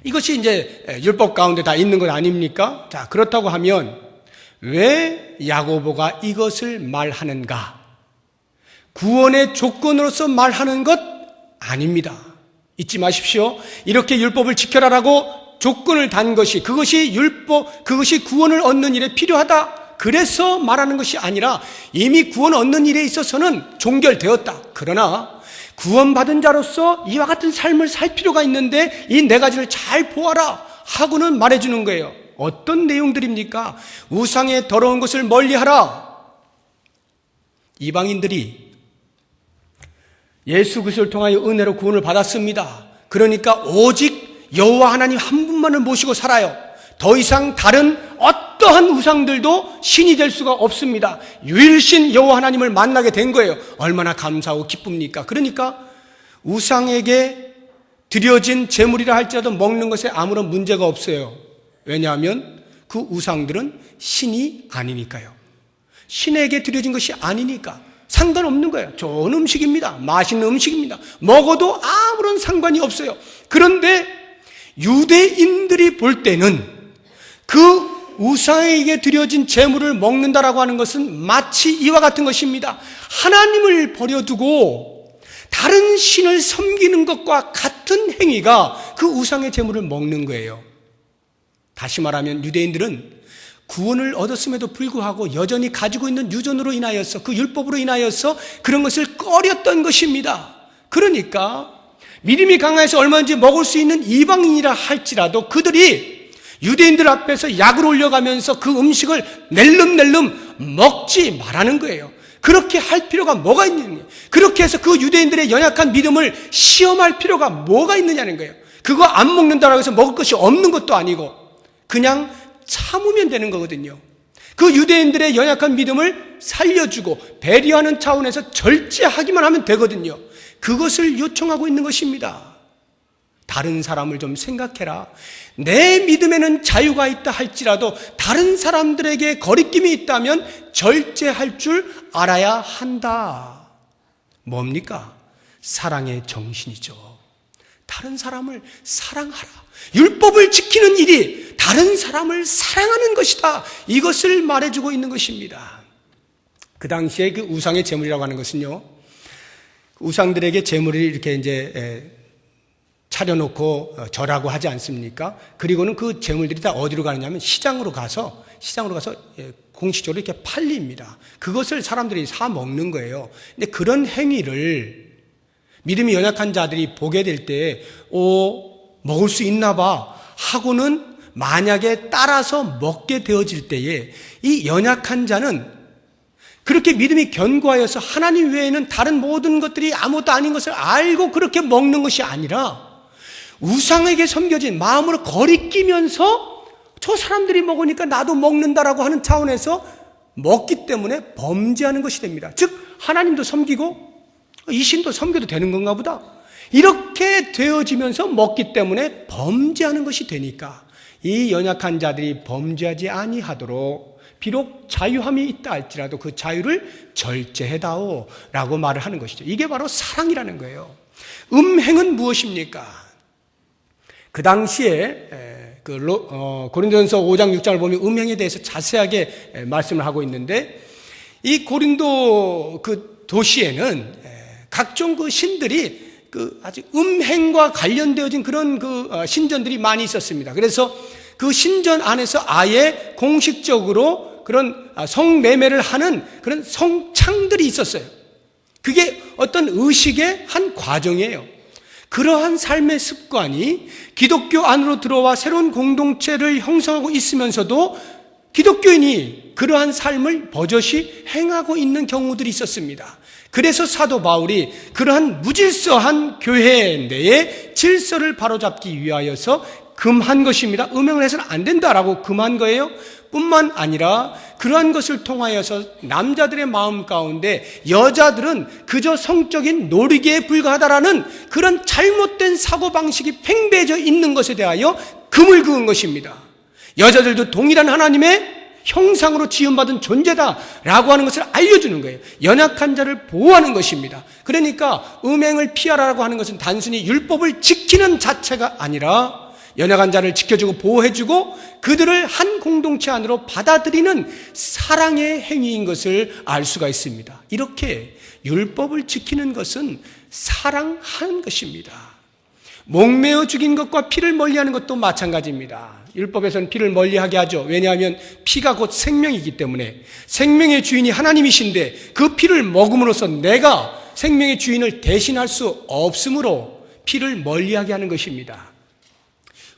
이것이 이제 율법 가운데 다 있는 것 아닙니까? 자, 그렇다고 하면 왜 야고보가 이것을 말하는가? 구원의 조건으로서 말하는 것 아닙니다. 잊지 마십시오. 이렇게 율법을 지켜라라고 조건을 단 것이, 그것이 율법, 그것이 구원을 얻는 일에 필요하다. 그래서 말하는 것이 아니라 이미 구원 얻는 일에 있어서는 종결되었다. 그러나 구원받은 자로서 이와 같은 삶을 살 필요가 있는데 이 네 가지를 잘 보아라 하고는 말해주는 거예요. 어떤 내용들입니까? 우상의 더러운 것을 멀리하라. 이방인들이 예수 그리스도를 통하여 은혜로 구원을 받았습니다. 그러니까 오직 여호와 하나님 한 분만을 모시고 살아요. 더 이상 다른 어떠한 우상들도 신이 될 수가 없습니다. 유일신 여호와 하나님을 만나게 된 거예요. 얼마나 감사하고 기쁩니까? 그러니까 우상에게 드려진 제물이라 할지라도 먹는 것에 아무런 문제가 없어요. 왜냐하면 그 우상들은 신이 아니니까요. 신에게 드려진 것이 아니니까 상관없는 거예요. 좋은 음식입니다. 맛있는 음식입니다. 먹어도 아무런 상관이 없어요. 그런데 유대인들이 볼 때는 그 우상에게 드려진 제물을 먹는다라고 하는 것은 마치 이와 같은 것입니다. 하나님을 버려두고 다른 신을 섬기는 것과 같은 행위가 그 우상의 제물을 먹는 거예요. 다시 말하면 유대인들은 구원을 얻었음에도 불구하고 여전히 가지고 있는 유전으로 인하여서 그 율법으로 인하여서 그런 것을 꺼렸던 것입니다. 그러니까 믿음이 강해서 얼마든지 먹을 수 있는 이방인이라 할지라도 그들이 유대인들 앞에서 약을 올려가면서 그 음식을 낼름낼름 먹지 말라는 거예요. 그렇게 할 필요가 뭐가 있느냐. 그렇게 해서 그 유대인들의 연약한 믿음을 시험할 필요가 뭐가 있느냐는 거예요. 그거 안 먹는다고 해서 먹을 것이 없는 것도 아니고 그냥 참으면 되는 거거든요. 그 유대인들의 연약한 믿음을 살려주고 배려하는 차원에서 절제하기만 하면 되거든요. 그것을 요청하고 있는 것입니다. 다른 사람을 좀 생각해라. 내 믿음에는 자유가 있다 할지라도 다른 사람들에게 거리낌이 있다면 절제할 줄 알아야 한다. 뭡니까? 사랑의 정신이죠. 다른 사람을 사랑하라. 율법을 지키는 일이 다른 사람을 사랑하는 것이다. 이것을 말해주고 있는 것입니다. 그 당시에 그 우상의 제물이라고 하는 것은요, 우상들에게 제물을 이렇게 이제 차려놓고 절하고 하지 않습니까? 그리고는 그 제물들이 다 어디로 가느냐면 시장으로 가서 공식적으로 이렇게 팔립니다. 그것을 사람들이 사 먹는 거예요. 근데 그런 행위를 믿음이 연약한 자들이 보게 될 때, 먹을 수 있나 봐 하고는 만약에 따라서 먹게 되어질 때에 이 연약한 자는 그렇게 믿음이 견고하여서 하나님 외에는 다른 모든 것들이 아무것도 아닌 것을 알고 그렇게 먹는 것이 아니라 우상에게 섬겨진 마음으로 거리끼면서 저 사람들이 먹으니까 나도 먹는다라고 하는 차원에서 먹기 때문에 범죄하는 것이 됩니다. 즉 하나님도 섬기고 이 신도 섬겨도 되는 건가 보다. 이렇게 되어지면서 먹기 때문에 범죄하는 것이 되니까 이 연약한 자들이 범죄하지 아니하도록 비록 자유함이 있다 할지라도 그 자유를 절제해다오 라고 말을 하는 것이죠. 이게 바로 사랑이라는 거예요. 음행은 무엇입니까? 그 당시에 고린도전서 5장 6장을 보면 음행에 대해서 자세하게 말씀을 하고 있는데 이 고린도 그 도시에는 각종 그 신들이 아주 음행과 관련되어진 그런 신전들이 많이 있었습니다. 그래서 그 신전 안에서 아예 공식적으로 그런 성매매를 하는 그런 성창들이 있었어요. 그게 어떤 의식의 한 과정이에요. 그러한 삶의 습관이 기독교 안으로 들어와 새로운 공동체를 형성하고 있으면서도 기독교인이 그러한 삶을 버젓이 행하고 있는 경우들이 있었습니다. 그래서 사도 바울이 그러한 무질서한 교회 내의 질서를 바로잡기 위하여서 금한 것입니다. 음행을 해서는 안 된다라고 금한 거예요. 뿐만 아니라 그러한 것을 통하여서 남자들의 마음 가운데 여자들은 그저 성적인 놀이기에 불과하다라는 그런 잘못된 사고방식이 팽배해져 있는 것에 대하여 금을 그은 것입니다. 여자들도 동일한 하나님의 형상으로 지음받은 존재다라고 하는 것을 알려주는 거예요. 연약한 자를 보호하는 것입니다. 그러니까 음행을 피하라고 하는 것은 단순히 율법을 지키는 자체가 아니라 연약한 자를 지켜주고 보호해주고 그들을 한 공동체 안으로 받아들이는 사랑의 행위인 것을 알 수가 있습니다. 이렇게 율법을 지키는 것은 사랑하는 것입니다. 목매어 죽인 것과 피를 멀리하는 것도 마찬가지입니다. 율법에서는 피를 멀리하게 하죠. 왜냐하면 피가 곧 생명이기 때문에 생명의 주인이 하나님이신데 그 피를 먹음으로써 내가 생명의 주인을 대신할 수 없으므로 피를 멀리하게 하는 것입니다.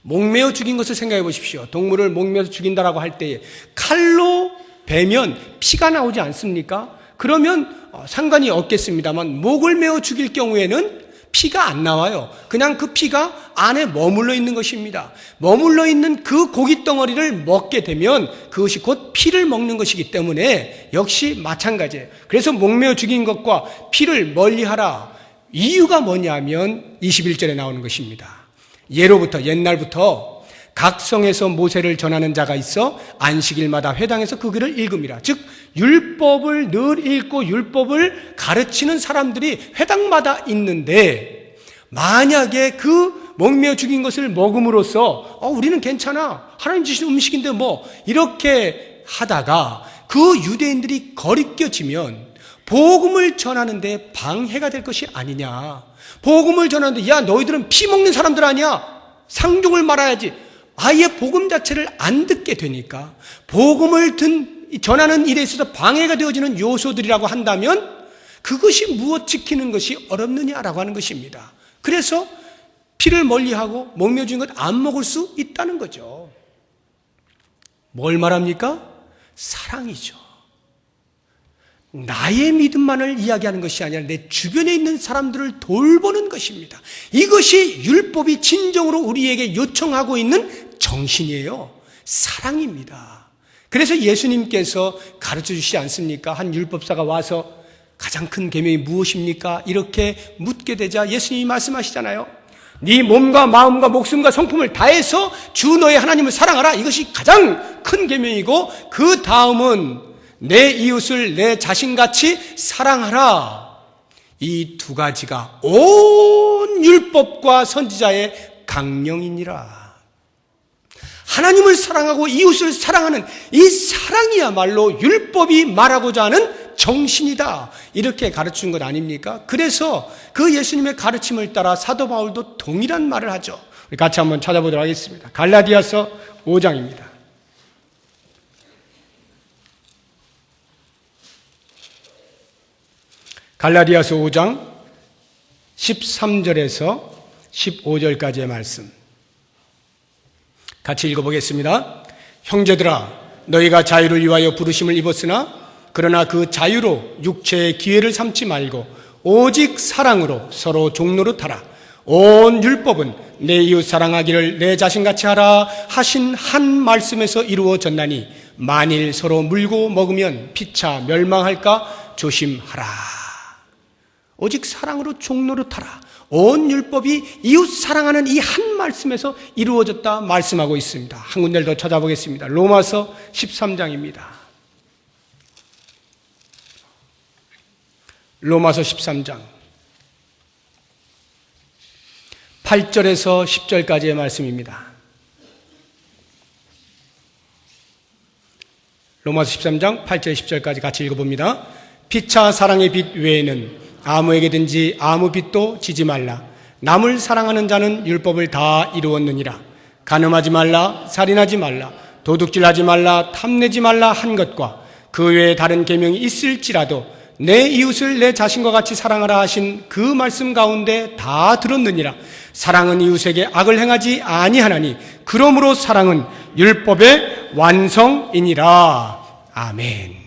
목매어 죽인 것을 생각해 보십시오. 동물을 목매어서 죽인다라고 할 때에 칼로 베면 피가 나오지 않습니까? 그러면 상관이 없겠습니다만 목을 메어 죽일 경우에는 피가 안 나와요. 그냥 그 피가 안에 머물러 있는 것입니다. 머물러 있는 그 고기 덩어리를 먹게 되면 그것이 곧 피를 먹는 것이기 때문에 역시 마찬가지예요. 그래서 목매어 죽인 것과 피를 멀리하라. 이유가 뭐냐면 21절에 나오는 것입니다. 예로부터 옛날부터 각 성에서 모세를 전하는 자가 있어 안식일마다 회당에서 그 글을 읽음이라. 즉 율법을 늘 읽고 율법을 가르치는 사람들이 회당마다 있는데, 만약에 그 목매어 죽인 것을 먹음으로써 우리는 괜찮아, 하나님 주신 음식인데 뭐 이렇게 하다가 그 유대인들이 거리껴지면 복음을 전하는데 방해가 될 것이 아니냐. 복음을 전하는데 야 너희들은 피 먹는 사람들 아니야, 상종을 말아야지. 아예 복음 자체를 안 듣게 되니까 복음을 전하는 일에 있어서 방해가 되어지는 요소들이라고 한다면 그것이 무엇 지키는 것이 어렵느냐라고 하는 것입니다. 그래서 피를 멀리하고 목매어 죽인 것 안 먹을 수 있다는 거죠. 뭘 말합니까? 사랑이죠. 나의 믿음만을 이야기하는 것이 아니라 내 주변에 있는 사람들을 돌보는 것입니다. 이것이 율법이 진정으로 우리에게 요청하고 있는 정신이에요. 사랑입니다. 그래서 예수님께서 가르쳐 주시지 않습니까? 한 율법사가 와서 가장 큰 계명이 무엇입니까? 이렇게 묻게 되자 예수님이 말씀하시잖아요. 네 몸과 마음과 목숨과 성품을 다해서 주 너의 하나님을 사랑하라. 이것이 가장 큰 계명이고, 그 다음은 내 이웃을 내 자신같이 사랑하라. 이 두 가지가 온 율법과 선지자의 강령이니라. 하나님을 사랑하고 이웃을 사랑하는 이 사랑이야말로 율법이 말하고자 하는 정신이다. 이렇게 가르치는 것 아닙니까? 그래서 그 예수님의 가르침을 따라 사도 바울도 동일한 말을 하죠. 우리 같이 한번 찾아보도록 하겠습니다. 갈라디아서 5장입니다. 갈라디아서 5장 13절에서 15절까지의 말씀 같이 읽어보겠습니다. 형제들아, 너희가 자유를 위하여 부르심을 입었으나 그러나 그 자유로 육체의 기회를 삼지 말고 오직 사랑으로 서로 종노릇하라. 온 율법은 내 이웃 사랑하기를 내 자신같이 하라 하신 한 말씀에서 이루어졌나니 만일 서로 물고 먹으면 피차 멸망할까 조심하라. 오직 사랑으로 종노릇하라. 온 율법이 이웃 사랑하는 이 한 말씀에서 이루어졌다 말씀하고 있습니다. 한 군데를 더 찾아보겠습니다. 로마서 13장입니다. 로마서 13장 8절에서 10절까지의 말씀입니다. 로마서 13장 8절 10절까지 같이 읽어봅니다. 피차 사랑의 빛 외에는 아무에게든지 아무 빚도 지지 말라. 남을 사랑하는 자는 율법을 다 이루었느니라. 간음하지 말라, 살인하지 말라, 도둑질하지 말라, 탐내지 말라 한 것과 그 외에 다른 계명이 있을지라도 내 이웃을 내 자신과 같이 사랑하라 하신 그 말씀 가운데 다 들었느니라. 사랑은 이웃에게 악을 행하지 아니하나니 그러므로 사랑은 율법의 완성이니라. 아멘.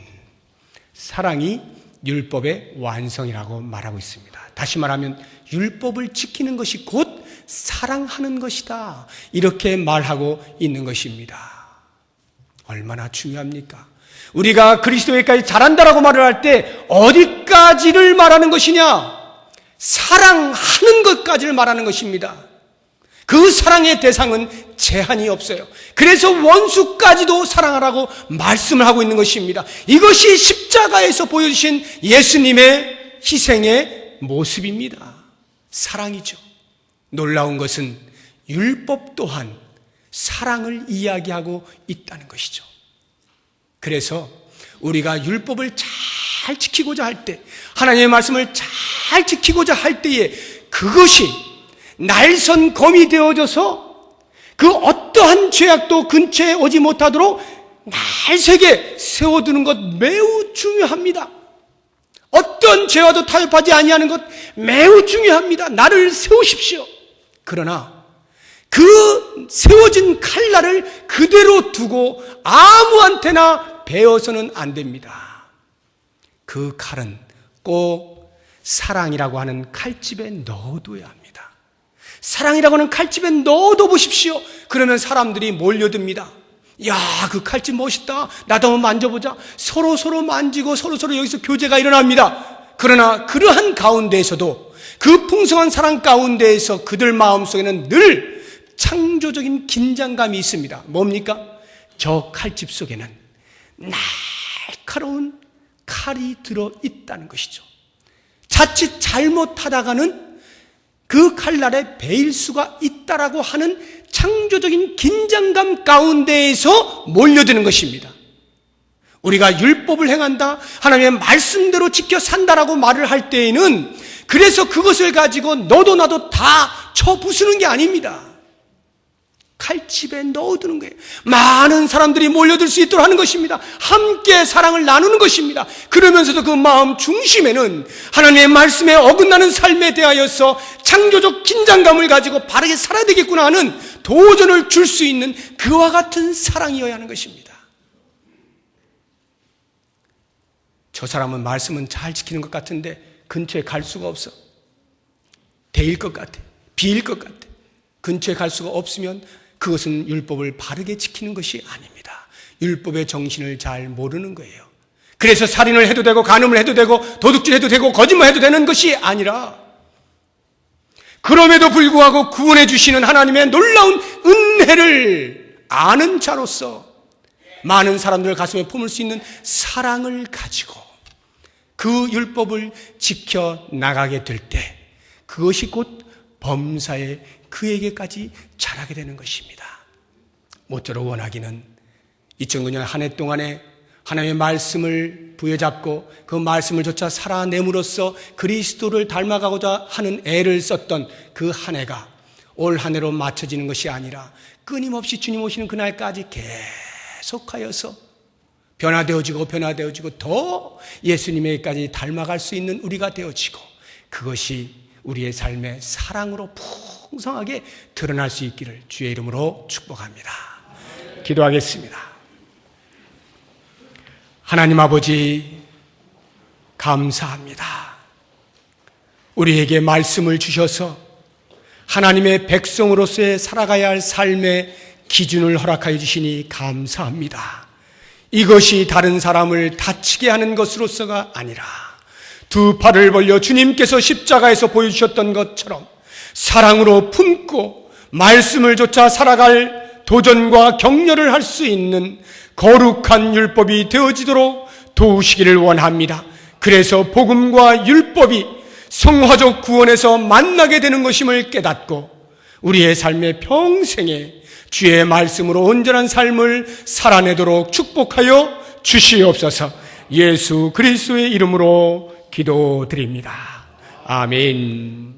사랑이 율법의 완성이라고 말하고 있습니다. 다시 말하면 율법을 지키는 것이 곧 사랑하는 것이다. 이렇게 말하고 있는 것입니다. 얼마나 중요합니까? 우리가 그리스도에까지 잘한다라고 말을 할 때 어디까지를 말하는 것이냐? 사랑하는 것까지를 말하는 것입니다. 그 사랑의 대상은 제한이 없어요. 그래서 원수까지도 사랑하라고 말씀을 하고 있는 것입니다. 이것이 십자가에서 보여주신 예수님의 희생의 모습입니다. 사랑이죠. 놀라운 것은 율법 또한 사랑을 이야기하고 있다는 것이죠. 그래서 우리가 율법을 잘 지키고자 할 때, 하나님의 말씀을 잘 지키고자 할 때에 그것이 날선 검이 되어져서 그 어떠한 죄악도 근처에 오지 못하도록 날새게 세워두는 것 매우 중요합니다. 어떤 죄와도 타협하지 아니하는 것 매우 중요합니다. 나를 세우십시오. 그러나 그 세워진 칼날을 그대로 두고 아무한테나 베어서는 안 됩니다. 그 칼은 꼭 사랑이라고 하는 칼집에 넣어둬야 합니다. 사랑이라고 하는 칼집에 넣어둬 보십시오. 그러면 사람들이 몰려듭니다. 야, 그 칼집 멋있다. 나도 한번 만져보자. 서로 만지고 서로 여기서 교제가 일어납니다. 그러나 그러한 가운데에서도 그 풍성한 사랑 가운데에서 그들 마음속에는 늘 창조적인 긴장감이 있습니다. 뭡니까? 저 칼집 속에는 날카로운 칼이 들어있다는 것이죠. 자칫 잘못하다가는 그 칼날에 베일 수가 있다라고 하는 창조적인 긴장감 가운데에서 몰려드는 것입니다. 우리가 율법을 행한다, 하나님의 말씀대로 지켜 산다라고 말을 할 때에는 그래서 그것을 가지고 너도 나도 다 쳐부수는 게 아닙니다. 칼집에 넣어두는 거예요. 많은 사람들이 몰려들 수 있도록 하는 것입니다. 함께 사랑을 나누는 것입니다. 그러면서도 그 마음 중심에는 하나님의 말씀에 어긋나는 삶에 대하여서 창조적 긴장감을 가지고 바르게 살아야 되겠구나 하는 도전을 줄 수 있는 그와 같은 사랑이어야 하는 것입니다. 저 사람은 말씀은 잘 지키는 것 같은데 근처에 갈 수가 없어. 대일 것 같아. 비일 것 같아. 근처에 갈 수가 없으면 그것은 율법을 바르게 지키는 것이 아닙니다. 율법의 정신을 잘 모르는 거예요. 그래서 살인을 해도 되고 간음을 해도 되고 도둑질해도 되고 거짓말해도 되는 것이 아니라 그럼에도 불구하고 구원해 주시는 하나님의 놀라운 은혜를 아는 자로서 많은 사람들을 가슴에 품을 수 있는 사랑을 가지고 그 율법을 지켜 나가게 될 때 그것이 곧 범사에 그에게까지 자라게 되는 것입니다. 모쪼록 원하기는 2009년 한 해 동안에 하나님의 말씀을 부여잡고 그 말씀을 조차 살아냄으로써 그리스도를 닮아가고자 하는 애를 썼던 그 한 해가 올 한 해로 맞춰지는 것이 아니라 끊임없이 주님 오시는 그날까지 계속하여서 변화되어지고 더 예수님에게까지 닮아갈 수 있는 우리가 되어지고 그것이 우리의 삶의 사랑으로 풍성하게 드러날 수 있기를 주의 이름으로 축복합니다. 기도하겠습니다. 하나님 아버지 감사합니다. 우리에게 말씀을 주셔서 하나님의 백성으로서의 살아가야 할 삶의 기준을 허락하여 주시니 감사합니다. 이것이 다른 사람을 다치게 하는 것으로서가 아니라 두 팔을 벌려 주님께서 십자가에서 보여주셨던 것처럼 사랑으로 품고 말씀을 좇아 살아갈 도전과 격려를 할 수 있는 거룩한 율법이 되어지도록 도우시기를 원합니다. 그래서 복음과 율법이 성화적 구원에서 만나게 되는 것임을 깨닫고 우리의 삶의 평생에 주의 말씀으로 온전한 삶을 살아내도록 축복하여 주시옵소서. 예수 그리스도의 이름으로 기도드립니다. 아멘.